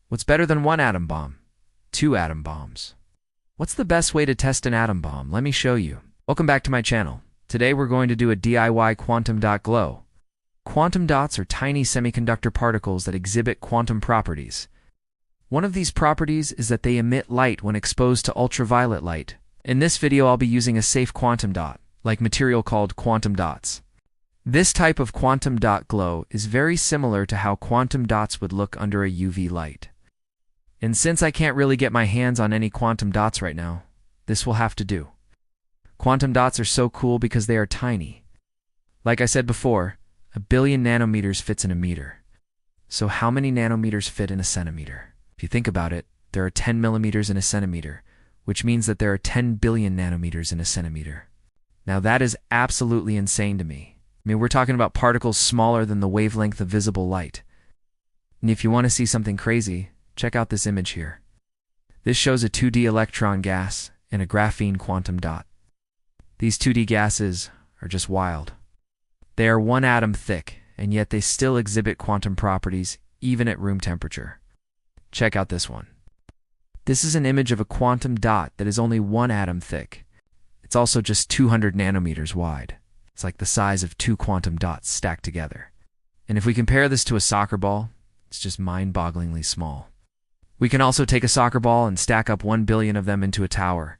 What's better than one atom bomb? Two atom bombs. What's the best way to test an atom bomb? Let me show you. Welcome back to my channel. Today we're going to do a DIY quantum dot glow. Quantum dots are tiny semiconductor particles that exhibit quantum properties. One of these properties is that they emit light when exposed to ultraviolet light. In this video I'll be using a safe quantum dot, like material called quantum dots. This type of quantum dot glow is very similar to how quantum dots would look under a UV light. And since I can't really get my hands on any quantum dots right now, this will have to do. Quantum dots are so cool because they are tiny. Like I said before, 1 billion nanometers fits in a meter. So how many nanometers fit in a centimeter? If you think about it, there are 10 millimeters in a centimeter, which means that there are 10 billion nanometers in a centimeter. Now that is absolutely insane to me. I mean, we're talking about particles smaller than the wavelength of visible light. And if you want to see something crazy, check out this image here. This shows a 2D electron gas and a graphene quantum dot. These 2D gases are just wild. They are 1 atom thick, and yet they still exhibit quantum properties even at room temperature. Check out this one. This is an image of a quantum dot that is only 1 atom thick. It's also just 200 nanometers wide. It's like the size of 2 quantum dots stacked together. And if we compare this to a soccer ball, it's just mind-bogglingly small. We can also take a soccer ball and stack up 1 billion of them into a tower.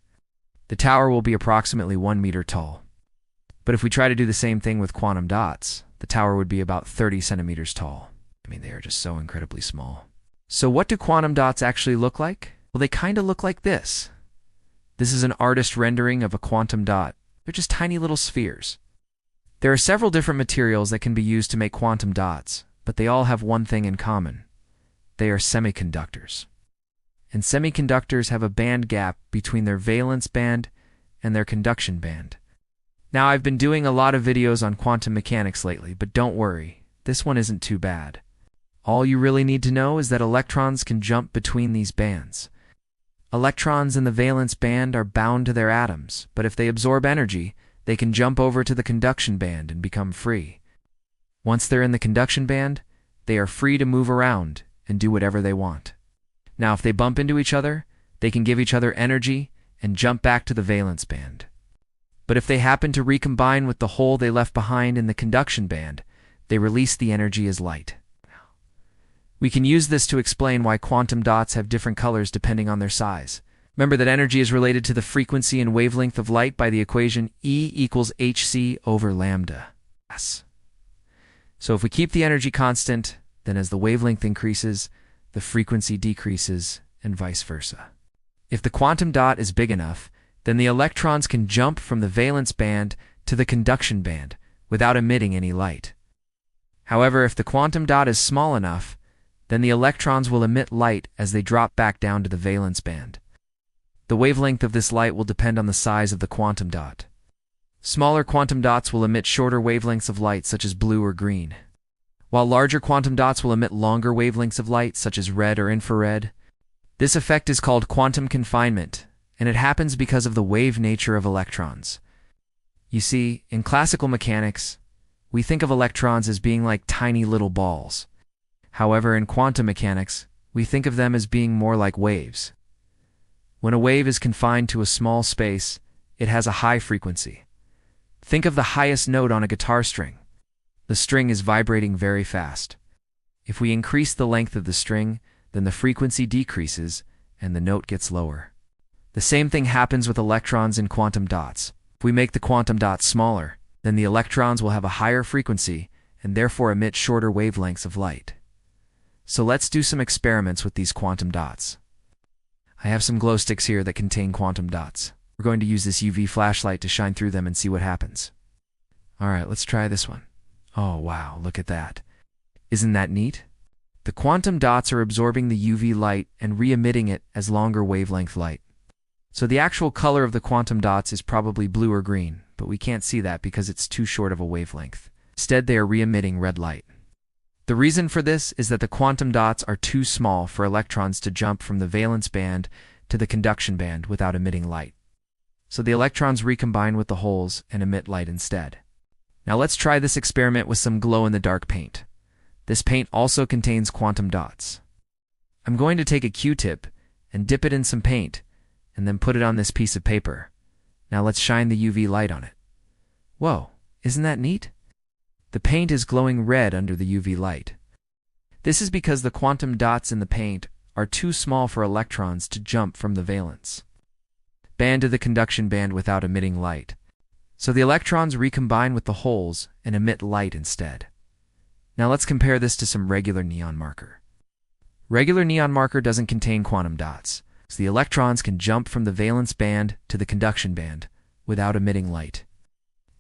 The tower will be approximately 1 meter tall. But if we try to do the same thing with quantum dots, the tower would be about 30 centimeters tall. I mean, they are just so incredibly small. So what do quantum dots actually look like? Well, they kind of look like this. This is an artist rendering of a quantum dot. They're just tiny little spheres. There are several different materials that can be used to make quantum dots, but they all have one thing in common. They are semiconductors. And semiconductors have a band gap between their valence band and their conduction band. Now, I've been doing a lot of videos on quantum mechanics lately, but don't worry, this one isn't too bad. All you really need to know is that electrons can jump between these bands. Electrons in the valence band are bound to their atoms, but if they absorb energy, they can jump over to the conduction band and become free. Once they're in the conduction band, they are free to move around and do whatever they want. Now, if they bump into each other, they can give each other energy and jump back to the valence band. But if they happen to recombine with the hole they left behind in the conduction band, they release the energy as light. We can use this to explain why quantum dots have different colors depending on their size. Remember that energy is related to the frequency and wavelength of light by the equation E equals hc over lambda. Yes. So if we keep the energy constant, then as the wavelength increases, the frequency decreases, and vice versa. If the quantum dot is big enough, then the electrons can jump from the valence band to the conduction band without emitting any light. However, if the quantum dot is small enough, then the electrons will emit light as they drop back down to the valence band. The wavelength of this light will depend on the size of the quantum dot. Smaller quantum dots will emit shorter wavelengths of light such as blue or green, while larger quantum dots will emit longer wavelengths of light such as red or infrared. This effect is called quantum confinement, and it happens because of the wave nature of electrons. You see, in classical mechanics, we think of electrons as being like tiny little balls. However, in quantum mechanics, we think of them as being more like waves. When a wave is confined to a small space, it has a high frequency. Think of the highest note on a guitar string. The string is vibrating very fast. If we increase the length of the string, then the frequency decreases and the note gets lower. The same thing happens with electrons in quantum dots. If we make the quantum dot smaller, then the electrons will have a higher frequency and therefore emit shorter wavelengths of light. So let's do some experiments with these quantum dots. I have some glow sticks here that contain quantum dots. We're going to use this UV flashlight to shine through them and see what happens. Alright, let's try this one. Oh wow, look at that. Isn't that neat? The quantum dots are absorbing the UV light and re-emitting it as longer wavelength light. So the actual color of the quantum dots is probably blue or green, but we can't see that because it's too short of a wavelength. Instead, they are re-emitting red light. The reason for this is that the quantum dots are too small for electrons to jump from the valence band to the conduction band without emitting light. So the electrons recombine with the holes and emit light instead. Now let's try this experiment with some glow-in-the-dark paint. This paint also contains quantum dots. I'm going to take a Q-tip and dip it in some paint, and then put it on this piece of paper. Now let's shine the UV light on it. Whoa, isn't that neat? The paint is glowing red under the UV light. This is because the quantum dots in the paint are too small for electrons to jump from the valence band to the conduction band without emitting light. So the electrons recombine with the holes and emit light instead. Now let's compare this to some regular neon marker. Regular neon marker doesn't contain quantum dots, so the electrons can jump from the valence band to the conduction band without emitting light.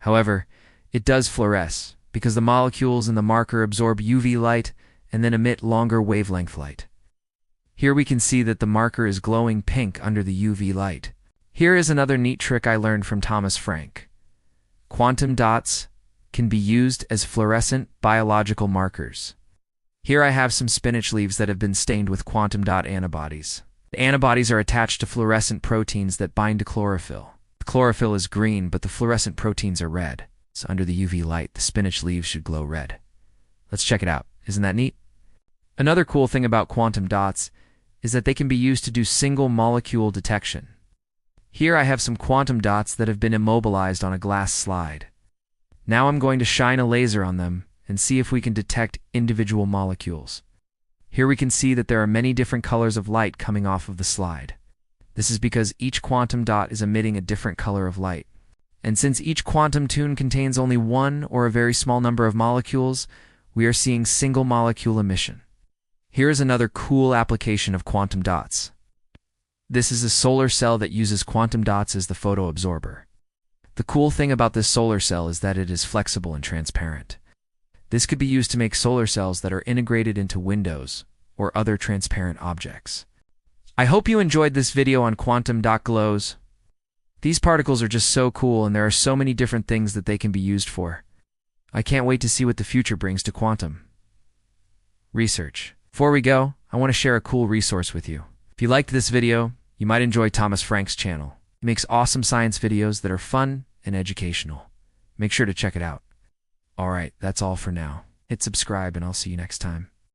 However, it does fluoresce because the molecules in the marker absorb UV light and then emit longer wavelength light. Here we can see that the marker is glowing pink under the UV light. Here is another neat trick I learned from Thomas Frank. Quantum dots can be used as fluorescent biological markers. Here I have some spinach leaves that have been stained with quantum dot antibodies. The antibodies are attached to fluorescent proteins that bind to chlorophyll. The chlorophyll is green, but the fluorescent proteins are red. So under the UV light, the spinach leaves should glow red. Let's check it out. Isn't that neat? Another cool thing about quantum dots is that they can be used to do single molecule detection. Here I have some quantum dots that have been immobilized on a glass slide. Now I'm going to shine a laser on them and see if we can detect individual molecules. Here we can see that there are many different colors of light coming off of the slide. This is because each quantum dot is emitting a different color of light. And since each quantum tune contains only one or a very small number of molecules, we are seeing single molecule emission. Here is another cool application of quantum dots. This is a solar cell that uses quantum dots as the photoabsorber. The cool thing about this solar cell is that it is flexible and transparent. This could be used to make solar cells that are integrated into windows or other transparent objects. I hope you enjoyed this video on quantum dot glows. These particles are just so cool, and there are so many different things that they can be used for. I can't wait to see what the future brings to quantum research. Before we go, I want to share a cool resource with you. If you liked this video, you might enjoy Thomas Frank's channel. He makes awesome science videos that are fun and educational. Make sure to check it out. Alright, that's all for now. Hit subscribe and I'll see you next time.